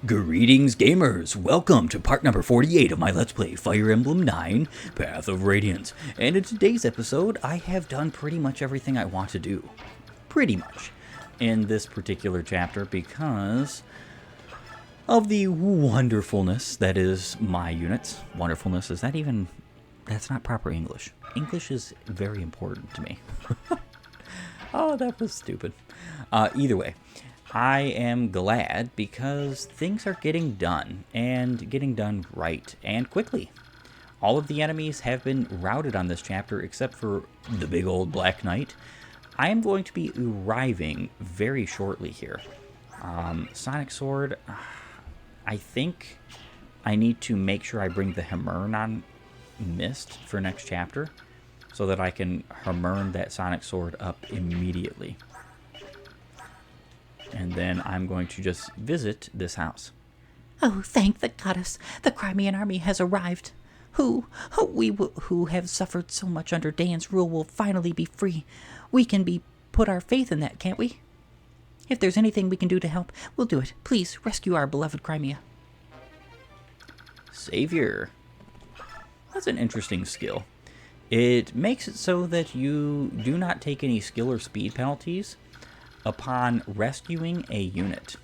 Greetings gamers, welcome to part number 48 of my Let's Play Fire Emblem 9, Path of Radiance. And in today's episode, I have done pretty much everything I want to do. Pretty much. In this particular chapter because of the wonderfulness that is my units. Wonderfulness, is that even... that's not proper English. English is very important to me. Oh, that was stupid. Either way. I am glad because things are getting done, and getting done right and quickly. All of the enemies have been routed on this chapter except for the big old Black Knight. I am going to be arriving very shortly here. Sonic Sword, I think I need to make sure I bring the Hammernon Mist for next chapter so that I can Hammer that Sonic Sword up immediately. And then I'm going to just visit this house. Oh, thank the goddess! The Crimean army has arrived. Who have suffered so much under Daein's rule will finally be free. We can put our faith in that, can't we? If there's anything we can do to help, we'll do it. Please rescue our beloved Crimea. Savior. That's an interesting skill. It makes it so that you do not take any skill or speed penalties upon rescuing a unit.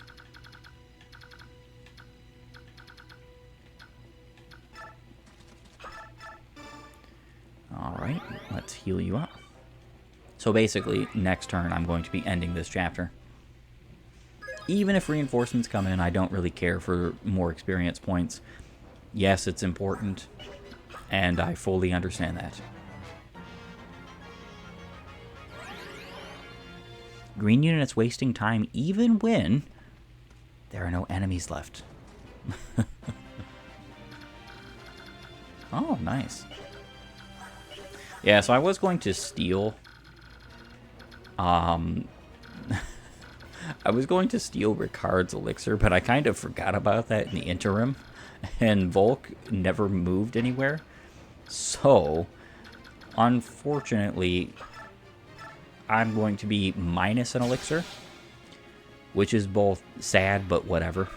Alright, let's heal you up. So basically, next turn I'm going to be ending this chapter. Even if reinforcements come in, I don't really care for more experience points. Yes, it's important, and I fully understand that. Green units wasting time even when there are no enemies left. Oh, nice. Yeah, so I was going to steal... I was going to steal Ricard's elixir, but I kind of forgot about that in the interim. And Volk never moved anywhere. So, unfortunately... I'm going to be minus an elixir, which is both sad, but whatever.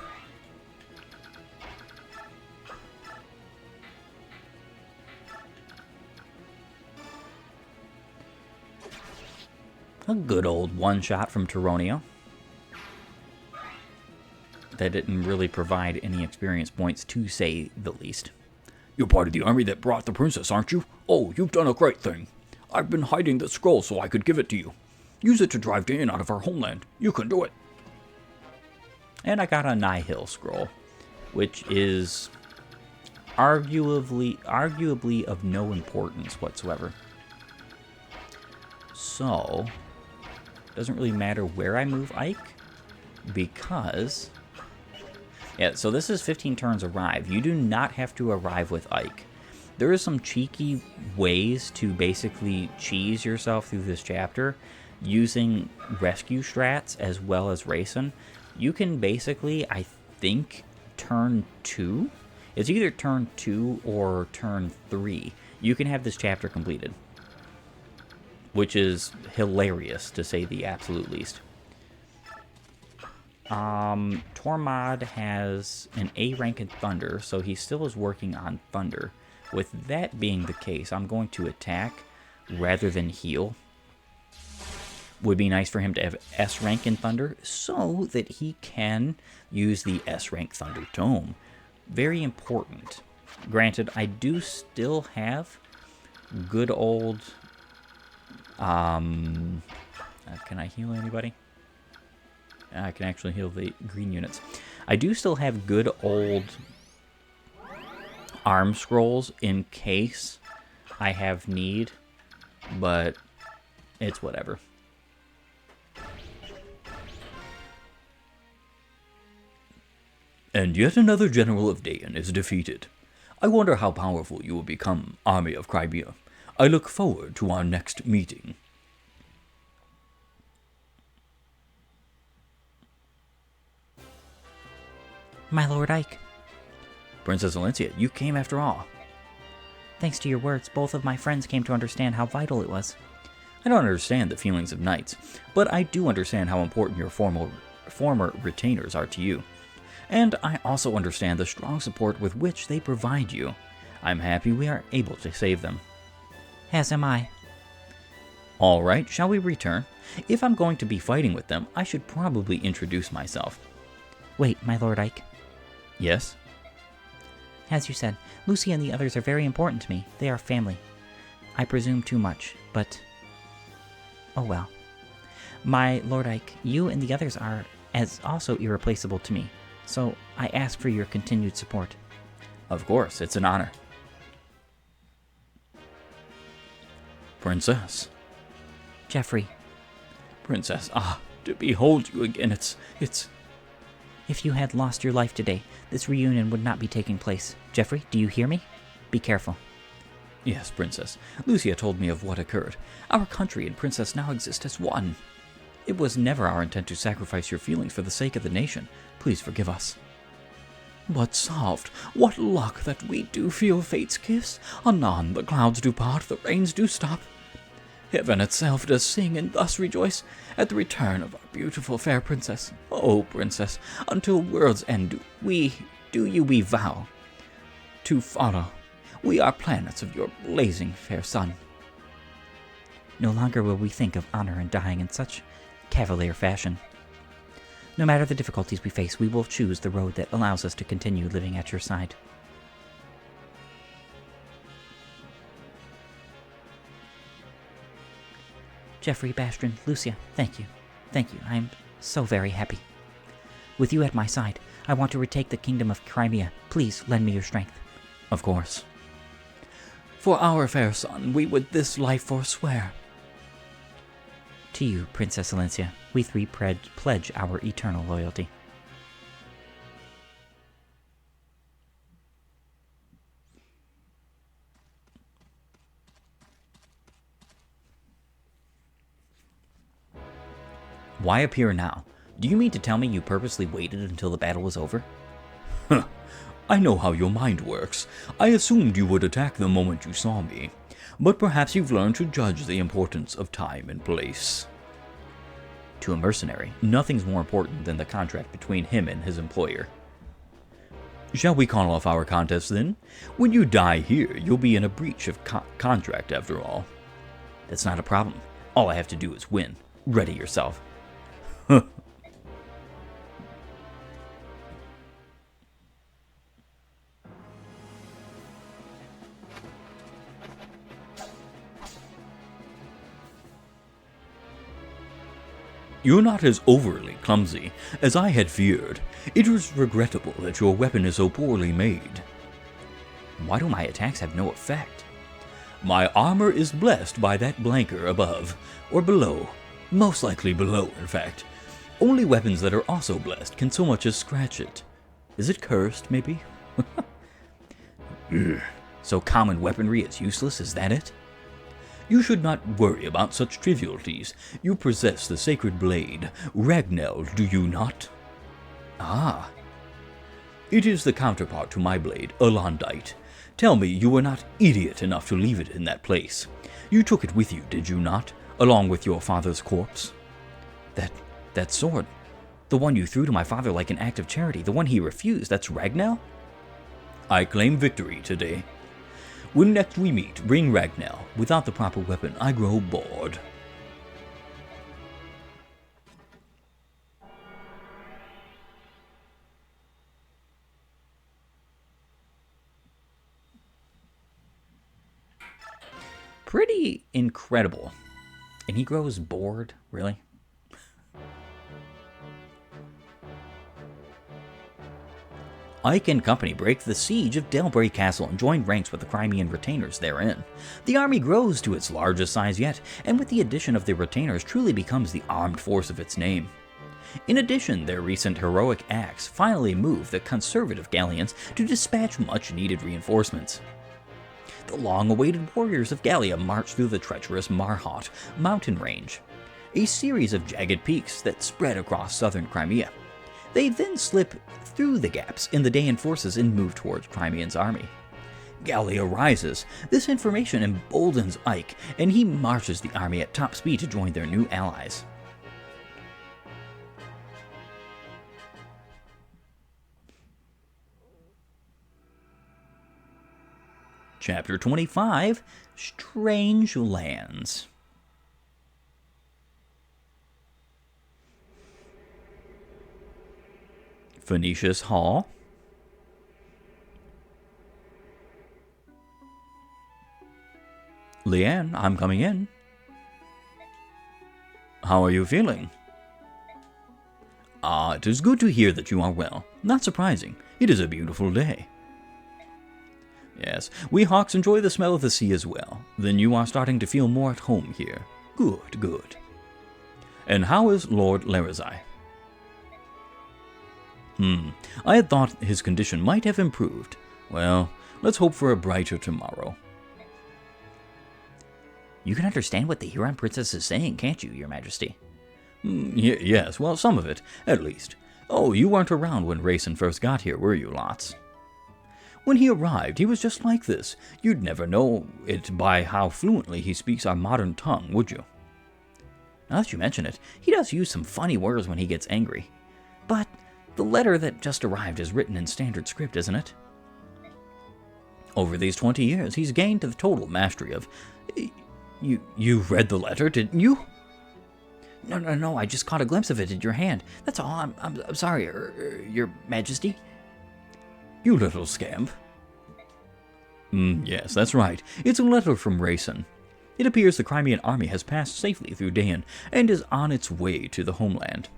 A good old one-shot from Tyronio. That didn't really provide any experience points, to say the least. You're part of the army that brought the princess, aren't you? Oh, you've done a great thing. I've been hiding the scroll so I could give it to you. Use it to drive Daein out of our homeland. You can do it. And I got a Nihil scroll, which is arguably of no importance whatsoever. So, doesn't really matter where I move Ike, because... yeah, so this is 15 turns arrive. You do not have to arrive with Ike. There are some cheeky ways to basically cheese yourself through this chapter using rescue strats as well as racing. You can basically, I think, turn 2. It's either turn 2 or turn 3. You can have this chapter completed, which is hilarious to say the absolute least. Tormod has an A rank in Thunder, so he still is working on Thunder. With that being the case, I'm going to attack rather than heal. Would be nice for him to have S rank in Thunder so that he can use the S rank Thunder Tome. Very important. Granted, I do still have good old... can I heal anybody? I can actually heal the green units. I do still have good old... arm scrolls in case I have need, but it's whatever. And yet another general of Daein is defeated. I wonder how powerful you will become, Army of Crimea. I look forward to our next meeting. My Lord Ike. Princess Valencia, you came after all. Thanks to your words, both of my friends came to understand how vital it was. I don't understand the feelings of knights, but I do understand how important your former retainers are to you. and I also understand the strong support with which they provide you. I'm happy we are able to save them. As am I. All right, shall we return? If I'm going to be fighting with them, I should probably introduce myself. Wait, my Lord Ike. Yes? As you said, Lucy and the others are very important to me. They are family. I presume too much, but... oh well. My Lord Ike, you and the others are as also irreplaceable to me, so I ask for your continued support. Of course, it's an honor. Princess. Jeffrey. Princess, to behold you again, it's... If you had lost your life today, this reunion would not be taking place. Jeffrey, do you hear me? Be careful. Yes, Princess. Lucia told me of what occurred. Our country and Princess now exist as one. It was never our intent to sacrifice your feelings for the sake of the nation. Please forgive us. But soft, what luck that we do feel fate's kiss. Anon the clouds do part, the rains do stop. Heaven itself does sing and thus rejoice at the return of our beautiful fair princess. Oh, princess, until world's end we vow to follow. We are planets of your blazing fair sun. No longer will we think of honor and dying in such cavalier fashion. No matter the difficulties we face, we will choose the road that allows us to continue living at your side. Jeffrey, Bastian, Lucia, thank you. Thank you. I am so very happy. With you at my side, I want to retake the kingdom of Crimea. Please lend me your strength. Of course. For our fair son, we would this life forswear. To you, Princess Alencia, we three pledge our eternal loyalty. Why appear now? Do you mean to tell me you purposely waited until the battle was over? I know how your mind works. I assumed you would attack the moment you saw me. But perhaps you've learned to judge the importance of time and place. To a mercenary, nothing's more important than the contract between him and his employer. Shall we call off our contest then? When you die here, you'll be in a breach of contract after all. That's not a problem. All I have to do is win. Ready yourself. You're not as overly clumsy as I had feared. It was regrettable that your weapon is so poorly made. Why do my attacks have no effect? My armor is blessed by that blanker above, or below. Most likely below, in fact. Only weapons that are also blessed can so much as scratch it. Is it cursed, maybe? So common weaponry is useless, is that it? You should not worry about such trivialities. You possess the sacred blade, Ragnell, do you not? Ah. It is the counterpart to my blade, Alondite. Tell me you were not idiot enough to leave it in that place. You took it with you, did you not, along with your father's corpse? That sword, the one you threw to my father like an act of charity, the one he refused, that's Ragnell? I claim victory today. When next we meet, bring Ragnell. Without the proper weapon, I grow bored. Pretty incredible. And he grows bored, really? Ike and company break the siege of Delbray Castle and join ranks with the Crimean retainers therein. The army grows to its largest size yet, and with the addition of the retainers truly becomes the armed force of its name. In addition, their recent heroic acts finally move the conservative Gallians to dispatch much-needed reinforcements. The long-awaited warriors of Gallia march through the treacherous Marhaut mountain range, a series of jagged peaks that spread across southern Crimea. They then slip through the gaps in the Daein forces and move towards Crimean's army. Gallia rises. This information emboldens Ike, and he marches the army at top speed to join their new allies. Chapter 25, Strange Lands. Phoenicia's Hall. Leanne, I'm coming in. How are you feeling? It is good to hear that you are well. Not surprising. It is a beautiful day. Yes, we hawks enjoy the smell of the sea as well. Then you are starting to feel more at home here. Good, good. And how is Lord Larazai? I had thought his condition might have improved. Well, let's hope for a brighter tomorrow. You can understand what the Huron Princess is saying, can't you, Your Majesty? Yes, well, some of it, at least. Oh, you weren't around when Rayson first got here, were you, Lots? When he arrived, he was just like this. You'd never know it by how fluently he speaks our modern tongue, would you? Now that you mention it, he does use some funny words when he gets angry. But the letter that just arrived is written in standard script, isn't it? Over these 20 years, he's gained the total mastery of... You read the letter, didn't you? No, I just caught a glimpse of it in your hand. That's all. I'm sorry, Your Majesty. You little scamp. Yes, that's right. It's a letter from Rayson. It appears the Crimean army has passed safely through Daein and is on its way to the homeland.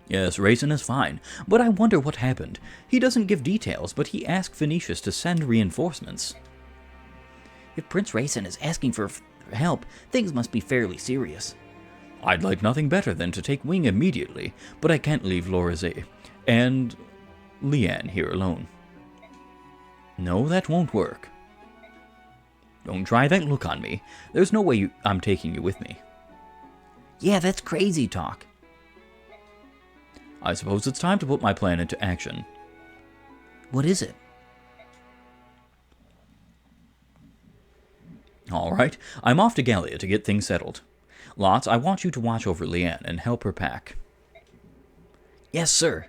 Yes, Rayson is fine, but I wonder what happened. He doesn't give details, but he asked Phoenicius to send reinforcements. If Prince Rayson is asking for help, things must be fairly serious. I'd like nothing better than to take wing immediately, but I can't leave Lorazay and Leanne here alone. No, that won't work. Don't try that look on me. There's no way I'm taking you with me. Yeah, that's crazy talk. I suppose it's time to put my plan into action. What is it? All right, I'm off to Gallia to get things settled. Lots, I want you to watch over Leanne and help her pack. Yes, sir.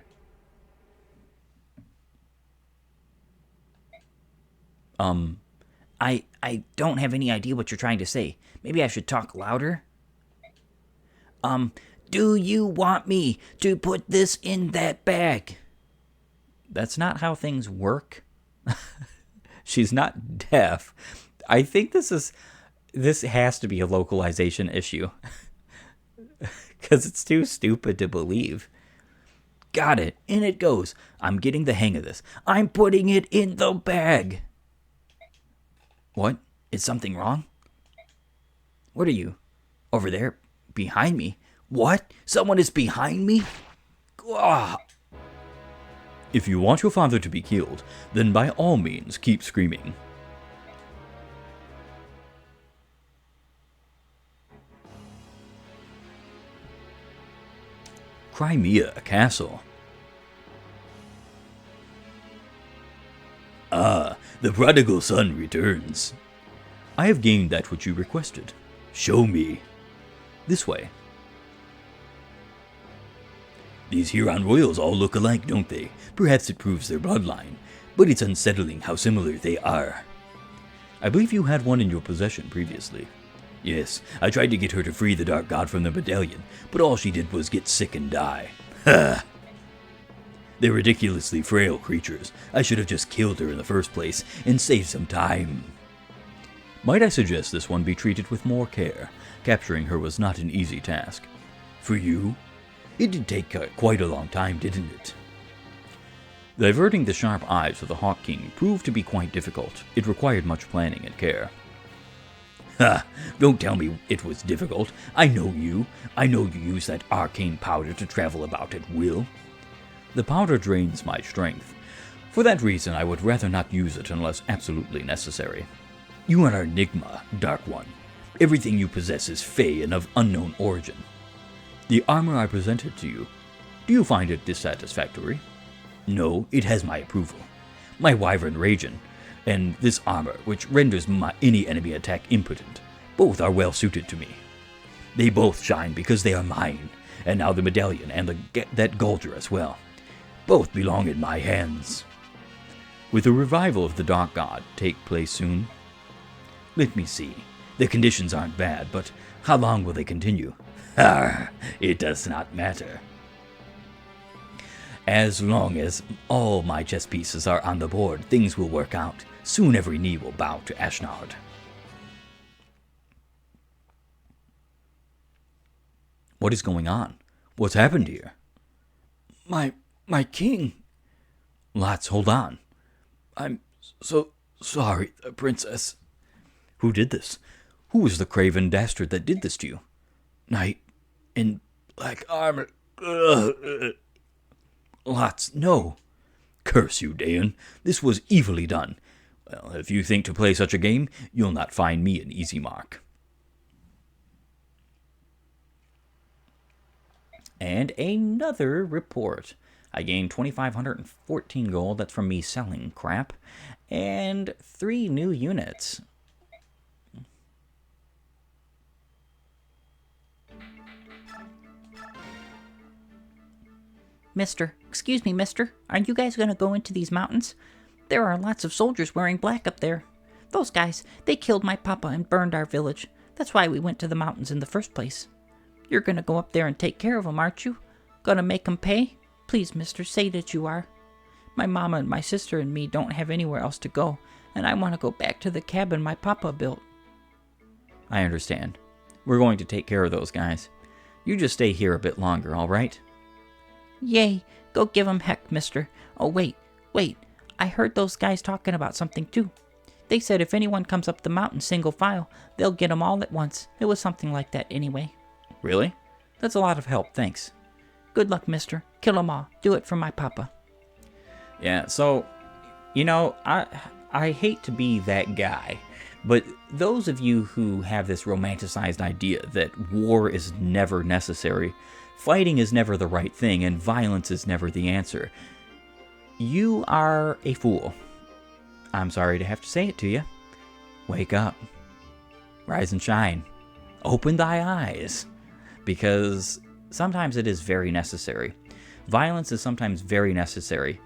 I don't have any idea what you're trying to say. Maybe I should talk louder? Do you want me to put this in that bag? That's not how things work. She's not deaf. I think this has to be a localization issue. Because it's too stupid to believe. Got it. In it goes. I'm getting the hang of this. I'm putting it in the bag. What? Is something wrong? What are you? Over there? Behind me? What? Someone is behind me? Ah. If you want your father to be killed, then by all means keep screaming. Crimea Castle. Ah, the prodigal son returns. I have gained that which you requested. Show me. This way. These Huron royals all look alike, don't they? Perhaps it proves their bloodline, but it's unsettling how similar they are. I believe you had one in your possession previously. Yes, I tried to get her to free the Dark God from the medallion, but all she did was get sick and die. Ha! They're ridiculously frail creatures. I should have just killed her in the first place and saved some time. Might I suggest this one be treated with more care? Capturing her was not an easy task. For you? It did take quite a long time, didn't it? Diverting the sharp eyes of the Hawk King proved to be quite difficult. It required much planning and care. Ha! Don't tell me it was difficult. I know you. I know you use that arcane powder to travel about at will. The powder drains my strength. For that reason, I would rather not use it unless absolutely necessary. You are an enigma, Dark One. Everything you possess is fey and of unknown origin. The armor I presented to you, do you find it dissatisfactory? No, it has my approval. My wyvern Radiance, and this armor, which renders any enemy attack impotent, both are well suited to me. They both shine because they are mine, and now the medallion and that Gulger as well. Both belong in my hands. Will the revival of the Dark God take place soon? Let me see. The conditions aren't bad, but how long will they continue? It does not matter. As long as all my chess pieces are on the board, things will work out. Soon every knee will bow to Ashnard. What is going on? What's happened here? My king. Lots, hold on. I'm so sorry, princess. Who did this? Who was the craven dastard that did this to you? Knight in black armor. Lots, no. Curse you, Daein. This was evilly done. Well, if you think to play such a game, you'll not find me an easy mark. And another report. I gained 2,514 gold. That's from me selling crap. And 3 new units. Excuse me, mister. Are you guys going to go into these mountains? There are lots of soldiers wearing black up there. Those guys, they killed my papa and burned our village. That's why we went to the mountains in the first place. You're going to go up there and take care of them, aren't you? Gonna make them pay? Please, mister, say that you are. My mama and my sister and me don't have anywhere else to go, and I want to go back to the cabin my papa built. I understand. We're going to take care of those guys. You just stay here a bit longer, all right? Yay, go give 'em heck, mister. Oh, wait. I heard those guys talking about something, too. They said if anyone comes up the mountain single file, they'll get 'em all at once. It was something like that anyway. Really? That's a lot of help, thanks. Good luck, mister. Kill 'em all. Do it for my papa. Yeah, so, I hate to be that guy, but those of you who have this romanticized idea that war is never necessary, fighting is never the right thing, and violence is never the answer, you are a fool. I'm sorry to have to say it to you. Wake up. Rise and shine. Open thy eyes. Because sometimes it is very necessary. Violence is sometimes very necessary.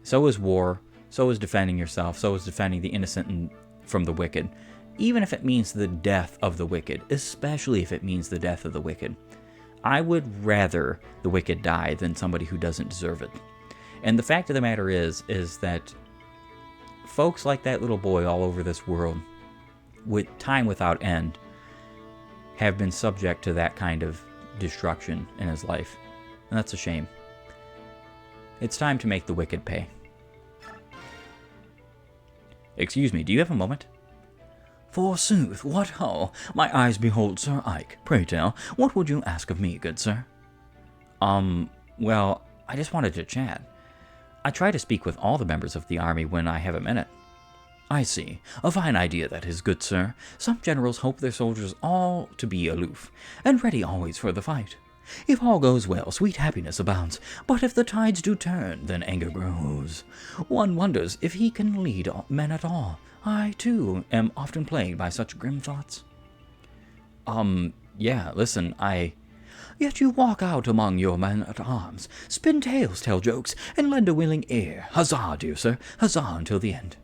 So is war. So is defending yourself. So is defending the innocent from the wicked. Even if it means the death of the wicked. Especially if it means the death of the wicked. I would rather the wicked die than somebody who doesn't deserve it. And the fact of the matter is that folks like that little boy all over this world, with time without end, have been subject to that kind of destruction in his life. And that's a shame. It's time to make the wicked pay. Excuse me, do you have a moment? Forsooth, what ho! My eyes behold Sir Ike. Pray tell, what would you ask of me, good sir? Well, I just wanted to chat. I try to speak with all the members of the army when I have a minute. I see. A fine idea that is, good sir. Some generals hope their soldiers all to be aloof, and ready always for the fight. If all goes well, sweet happiness abounds, but if the tides do turn, then anger grows. One wonders if he can lead men at all. I, too, am often plagued by such grim thoughts. Yeah, listen, Yet you walk out among your men-at-arms, spin tales, tell jokes, and lend a willing ear. Huzzah, dear sir, huzzah until the end.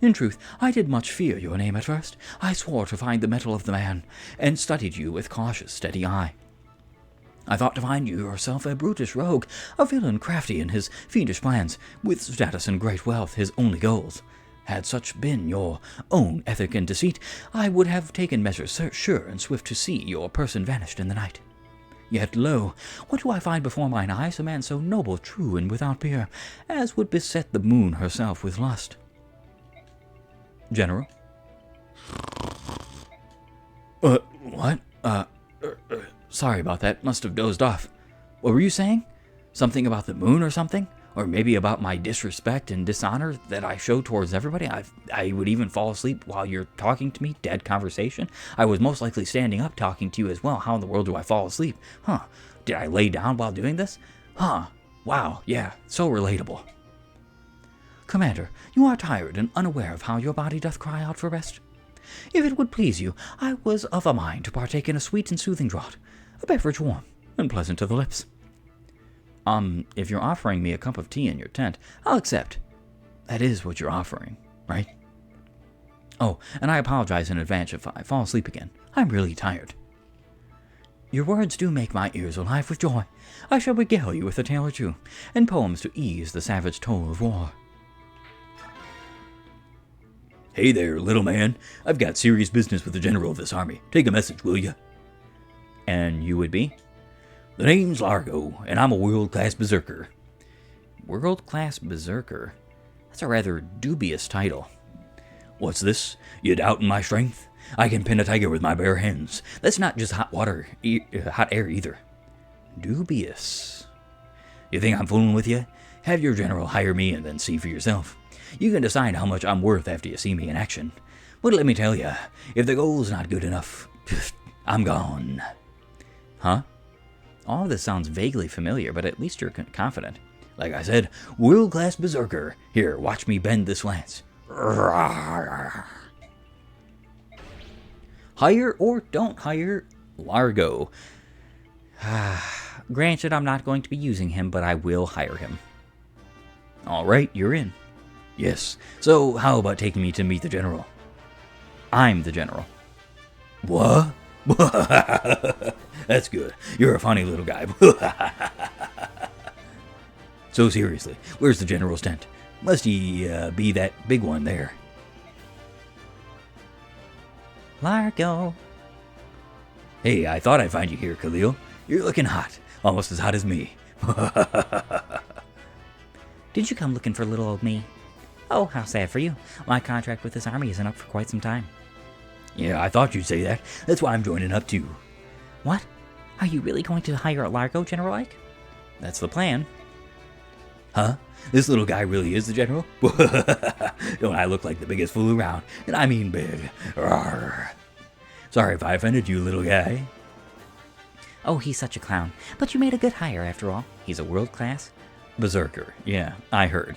In truth, I did much fear your name at first. I swore to find the mettle of the man, and studied you with cautious, steady eye. I thought to find you yourself a brutish rogue, a villain crafty in his fiendish plans, with status and great wealth his only goals. Had such been your own ethic and deceit, I would have taken measures sure and swift to see your person vanished in the night. Yet, lo, what do I find before mine eyes? A man so noble, true, and without peer, as would beset the moon herself with lust. General? What? Sorry about that. Must have dozed off. What were you saying? Something about the moon or something? Or maybe about my disrespect and dishonor that I show towards everybody? I would even fall asleep while you're talking to me, dead conversation. I was most likely standing up talking to you as well. How in the world do I fall asleep? Huh, did I lay down while doing this? Huh, wow, yeah, so relatable. Commander, you are tired and unaware of how your body doth cry out for rest. If it would please you, I was of a mind to partake in a sweet and soothing draught, a beverage warm and pleasant to the lips. If you're offering me a cup of tea in your tent, I'll accept. That is what you're offering, right? Oh, and I apologize in advance if I fall asleep again. I'm really tired. Your words do make my ears alive with joy. I shall regale you with a tale or two, and poems to ease the savage toll of war. Hey there, little man. I've got serious business with the general of this army. Take a message, will you? And you would be? The name's Largo, and I'm a world-class berserker. World-class berserker? That's a rather dubious title. What's this? You doubting my strength? I can pin a tiger with my bare hands. That's not just hot air either. Dubious. You think I'm fooling with you? Have your general hire me and then see for yourself. You can decide how much I'm worth after you see me in action. But let me tell you, if the goal's not good enough, I'm gone. Huh? All of this sounds vaguely familiar, but at least you're confident. Like I said, world-class berserker. Here, watch me bend this lance. Hire or don't hire Largo. Granted, I'm not going to be using him, but I will hire him. All right, you're in. Yes, so how about taking me to meet the general? I'm the general. What? That's good. You're a funny little guy. So seriously, where's the general's tent? Must he be that big one there? Largo. Hey, I thought I'd find you here, Khalil. You're looking hot. Almost as hot as me. Did you come looking for little old me? Oh, how sad for you. My contract with this army isn't up for quite some time. Yeah, I thought you'd say that. That's why I'm joining up too. What? Are you really going to hire Largo, General Ike? That's the plan. Huh? This little guy really is the general? Don't I look like the biggest fool around? And I mean big. Rawr. Sorry if I offended you, little guy. Oh, he's such a clown. But you made a good hire, after all. He's a world-class berserker. Yeah, I heard.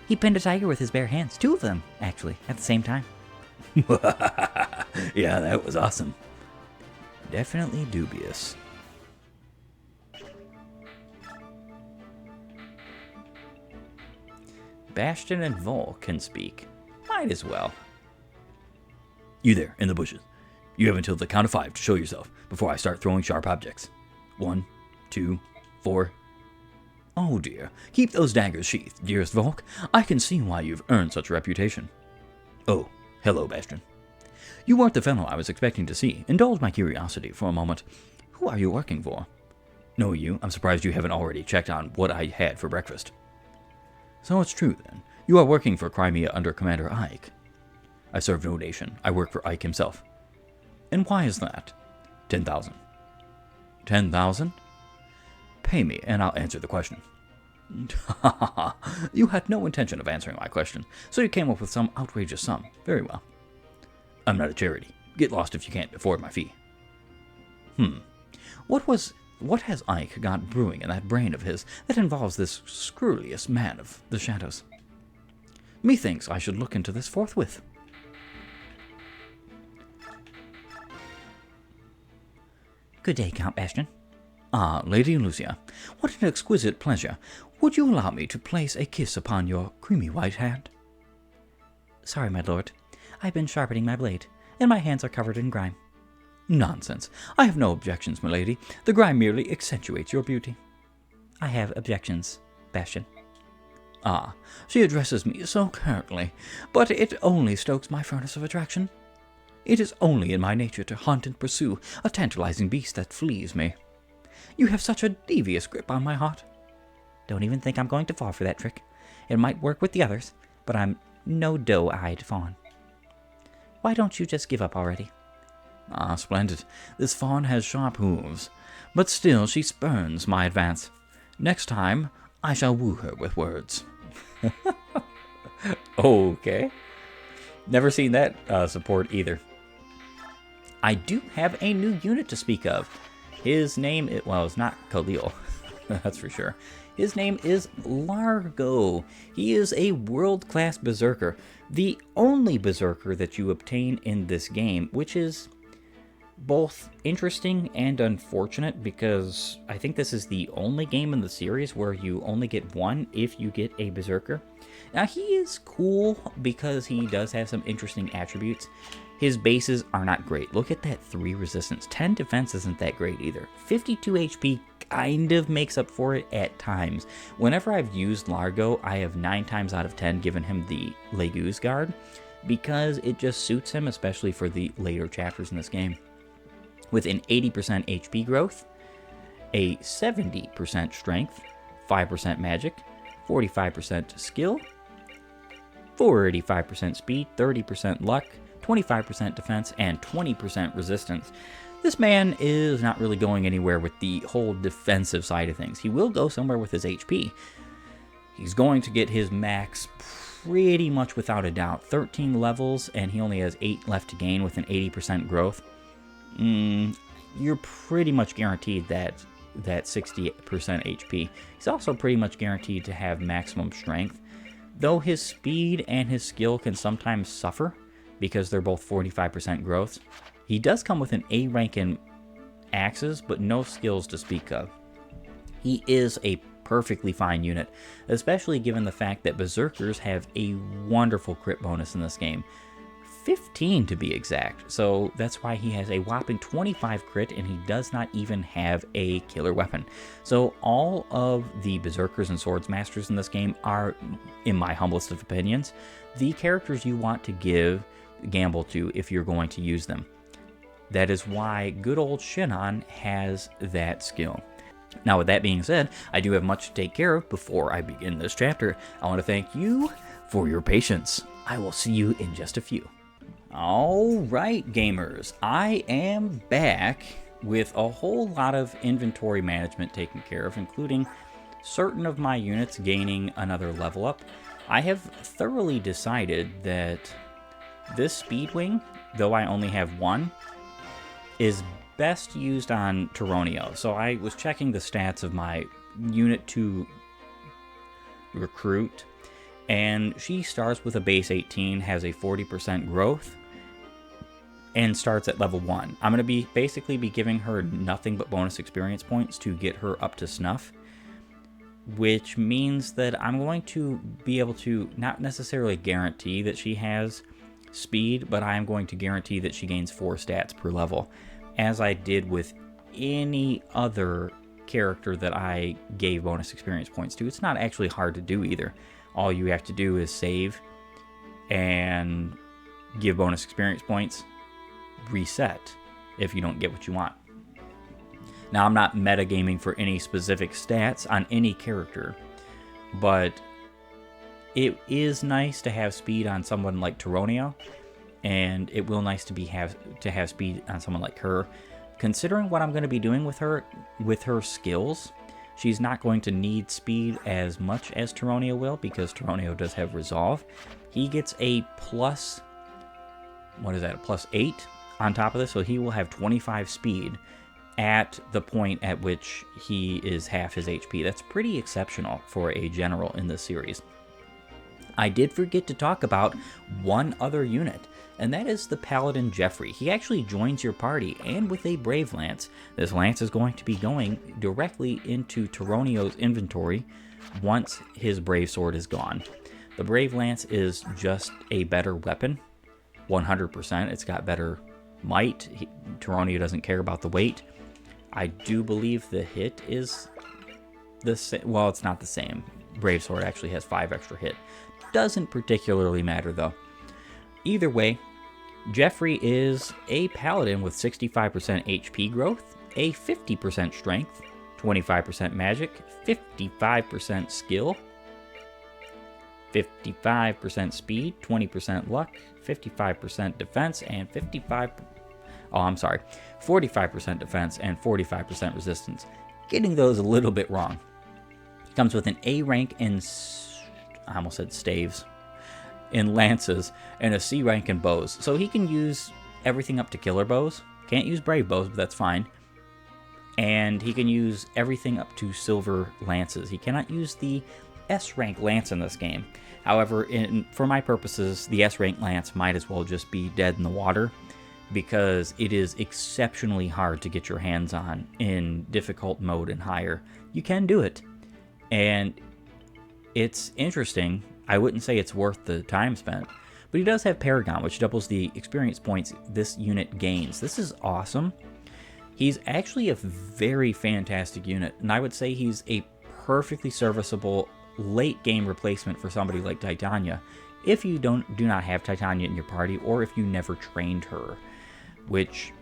He pinned a tiger with his bare hands. 2 of them, actually, at the same time. Yeah, that was awesome. Definitely dubious. Bastion and Vol can speak. Might as well. You there, in the bushes. You have until the count of 5 to show yourself before I start throwing sharp objects. 1, 2, 4. Oh dear, keep those daggers sheathed, dearest Volk. I can see why you've earned such a reputation. Oh, hello, Bastion. You weren't the fellow I was expecting to see. Indulge my curiosity for a moment. Who are you working for? No, you. I'm surprised you haven't already checked on what I had for breakfast. So it's true, then. You are working for Crimea under Commander Ike. I serve no nation. I work for Ike himself. And why is that? 10,000. 10,000? Pay me, and I'll answer the question. You had no intention of answering my question, so you came up with some outrageous sum. Very well. I'm not a charity. Get lost if you can't afford my fee. What has Ike got brewing in that brain of his that involves this scurridious man of the shadows? Methinks I should look into this forthwith. Good day, Count Bastion. Ah, Lady Lucia, what an exquisite pleasure. Would you allow me to place a kiss upon your creamy white hand? Sorry, my lord. I've been sharpening my blade, and my hands are covered in grime. Nonsense. I have no objections, milady. The grime merely accentuates your beauty. I have objections, Bastion. Ah, she addresses me so curtly, but it only stokes my furnace of attraction. It is only in my nature to hunt and pursue a tantalizing beast that flees me. You have such a devious grip on my heart. Don't even think I'm going to fall for that trick. It might work with the others, but I'm no doe-eyed fawn. Why don't you just give up already? Ah, splendid. This fawn has sharp hooves, but still she spurns my advance. Next time, I shall woo her with words. Okay. Never seen that support either. I do have a new unit to speak of. His name, it's not Khalil, that's for sure. His name is Largo. He is a world-class berserker. The only berserker that you obtain in this game, which is both interesting and unfortunate because I think this is the only game in the series where you only get one if you get a Berserker. Now, he is cool because he does have some interesting attributes. His bases are not great. Look at that 3 resistance. 10 defense isn't that great either. 52 HP kind of makes up for it at times. Whenever I've used Largo, I have 9 times out of 10 given him the Legu's Guard because it just suits him, especially for the later chapters in this game. With an 80% HP growth, a 70% strength, 5% magic, 45% skill, 45% speed, 30% luck, 25% defense, and 20% resistance. This man is not really going anywhere with the whole defensive side of things. He will go somewhere with his HP. He's going to get his max pretty much without a doubt. 13 levels, and he only has 8 left to gain with an 80% growth. You're pretty much guaranteed that 60% HP. He's also pretty much guaranteed to have maximum strength, though his speed and his skill can sometimes suffer because they're both 45% growth. He does come with an A rank in axes, but no skills to speak of. He is a perfectly fine unit, especially given the fact that Berserkers have a wonderful crit bonus in this game. 15 to be exact, so that's why he has a whopping 25 crit and he does not even have a killer weapon. So all of the Berserkers and Swordsmasters in this game are, in my humblest of opinions, the characters you want to gamble to if you're going to use them. That is why good old Shinon has that skill. Now, with that being said, I do have much to take care of before I begin this chapter. I want to thank you for your patience. I will see you in just a few. Alright, gamers, I am back with a whole lot of inventory management taken care of, including certain of my units gaining another level up. I have thoroughly decided that this speed wing, though I only have one, is best used on Tyronio. So I was checking the stats of my unit to recruit, and she starts with a base 18, has a 40% growth, and starts at level 1. I'm going to basically be giving her nothing but bonus experience points to get her up to snuff, which means that I'm going to be able to not necessarily guarantee that she has speed, but I'm going to guarantee that she gains 4 stats per level, as I did with any other character that I gave bonus experience points to. It's not actually hard to do either. All you have to do is save and give bonus experience points, reset if you don't get what you want. Now, I'm not metagaming for any specific stats on any character, but it is nice to have speed on someone like Tyronio, and it will nice to have speed on someone like her. Considering what I'm going to be doing with her skills, she's not going to need speed as much as Tyronio will, because Tyronio does have resolve. He gets a plus, what is that, a plus 8 on top of this, so he will have 25 speed at the point at which he is half his HP. That's pretty exceptional for a general in this series. I did forget to talk about one other unit, and that is the Paladin Jeffrey. He actually joins your party, and with a Brave Lance. This lance is going to be going directly into Tyronio's inventory once his Brave Sword is gone. The Brave Lance is just a better weapon, 100%. It's got better might. Tyronio doesn't care about the weight. I do believe the hit is the same. Well, it's not the same. Brave Sword actually has 5 extra hit. Doesn't particularly matter though. Either way, Jeffrey is a paladin with 65% HP growth, a 50% strength, 25% magic, 55% skill, 55% speed, 20% luck, 55% defense, and 45% defense and 45% resistance. Getting those a little bit wrong. He comes with an A rank in, I almost said staves, in lances, and a C rank in bows. So he can use everything up to killer bows. Can't use brave bows, but that's fine. And he can use everything up to silver lances. He cannot use the S rank lance in this game. However, for my purposes, the S rank lance might as well just be dead in the water, because it is exceptionally hard to get your hands on in difficult mode and higher. You can do it, and it's interesting. I wouldn't say it's worth the time spent, but he does have Paragon, which doubles the experience points this unit gains. This is awesome. He's actually a very fantastic unit, and I would say he's a perfectly serviceable late game replacement for somebody like Titania, if you do not have Titania in your party, or if you never trained her, which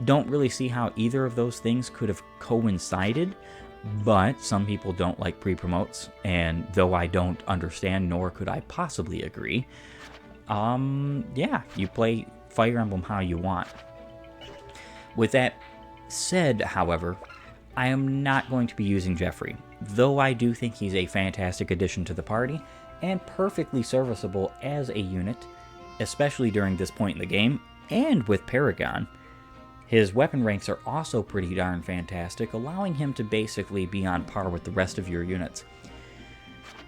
don't really see how either of those things could have coincided. But some people don't like pre-promotes, and though I don't understand, nor could I possibly agree, yeah, you play Fire Emblem how you want. With that said, however, I am not going to be using Jeffrey, though I do think he's a fantastic addition to the party, and perfectly serviceable as a unit, especially during this point in the game, and with Paragon. His weapon ranks are also pretty darn fantastic, allowing him to basically be on par with the rest of your units.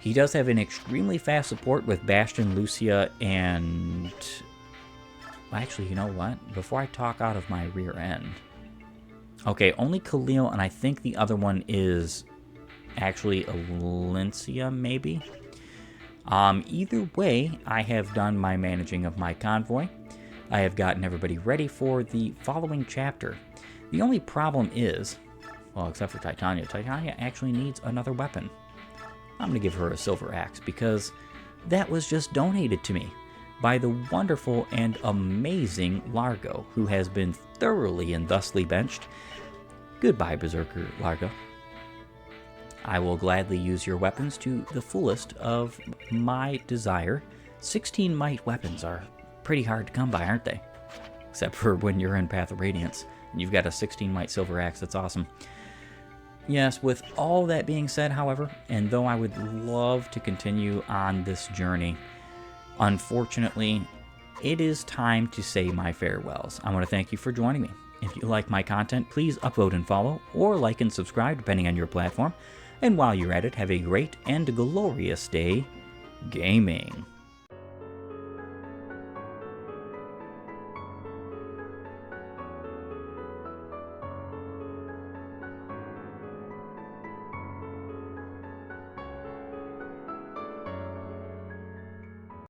He does have an extremely fast support with Bastion, Lucia, and... Actually, you know what? Before I talk out of my rear end... Okay, only Khalil, and I think the other one is actually Alencia, maybe? Either way, I have done my managing of my convoy. I have gotten everybody ready for the following chapter. The only problem is, well, except for Titania, Titania actually needs another weapon. I'm going to give her a silver axe because that was just donated to me by the wonderful and amazing Largo, who has been thoroughly and thusly benched. Goodbye, Berserker Largo. I will gladly use your weapons to the fullest of my desire. 16 might weapons are pretty hard to come by, aren't they? Except for when you're in Path of Radiance and you've got a 16 might silver axe. That's awesome. Yes, with all that being said, however, and though I would love to continue on this journey, unfortunately, it is time to say my farewells. I want to thank you for joining me. If you like my content, please upvote and follow, or like and subscribe depending on your platform. And while you're at it, have a great and glorious day gaming.